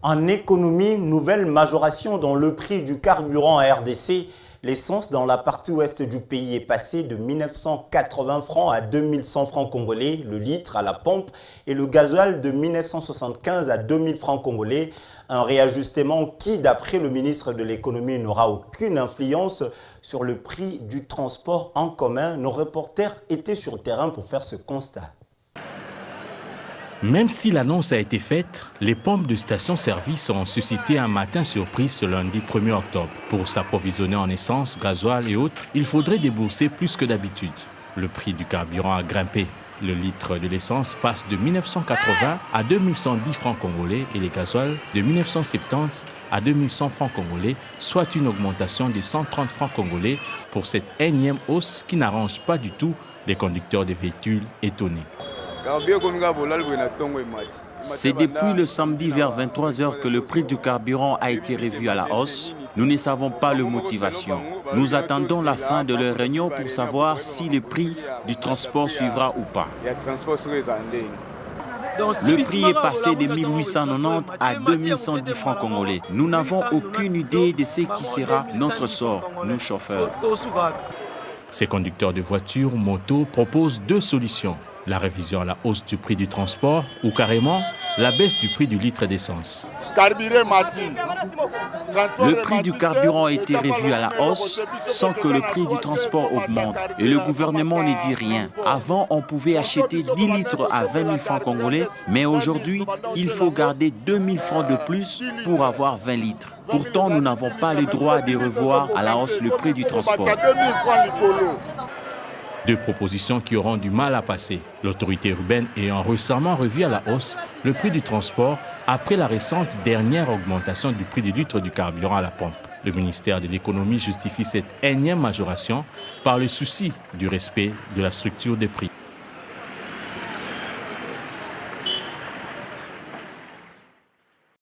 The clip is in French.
En économie, nouvelle majoration dans le prix du carburant à RDC. L'essence dans la partie ouest du pays est passée de 1980 francs à 2100 francs congolais le litre à la pompe et le gasoil de 1975 à 2000 francs congolais. Un réajustement qui, d'après le ministre de l'économie, n'aura aucune influence sur le prix du transport en commun. Nos reporters étaient sur le terrain pour faire ce constat. Même si l'annonce a été faite, les pompes de stations-service ont suscité un matin surprise ce lundi 1er octobre. Pour s'approvisionner en essence, gasoil et autres, il faudrait débourser plus que d'habitude. Le prix du carburant a grimpé. Le litre de l'essence passe de 1980 à 2110 francs congolais et les gasoils de 1970 à 2100 francs congolais, soit une augmentation de 130 francs congolais pour cette énième hausse qui n'arrange pas du tout les conducteurs de véhicules étonnés. C'est depuis le samedi vers 23 h que le prix du carburant a été revu à la hausse. Nous ne savons pas la motivation. Nous attendons la fin de leur réunion pour savoir si le prix du transport suivra ou pas. Le prix est passé de 1890 à 2110 francs congolais. Nous n'avons aucune idée de ce qui sera notre sort, nous chauffeurs. Ces conducteurs de voitures, motos proposent deux solutions. La révision à la hausse du prix du transport ou carrément la baisse du prix du litre d'essence. Le prix du carburant a été revu à la hausse sans que le prix du transport augmente et le gouvernement ne dit rien. Avant, on pouvait acheter 10 litres à 20 000 francs congolais, mais aujourd'hui, il faut garder 2 000 francs de plus pour avoir 20 litres. Pourtant, nous n'avons pas le droit de revoir à la hausse le prix du transport. Deux propositions qui auront du mal à passer. L'autorité urbaine ayant récemment revu à la hausse le prix du transport après la récente dernière augmentation du prix du litre du carburant à la pompe. Le ministère de l'économie justifie cette énième majoration par le souci du respect de la structure des prix.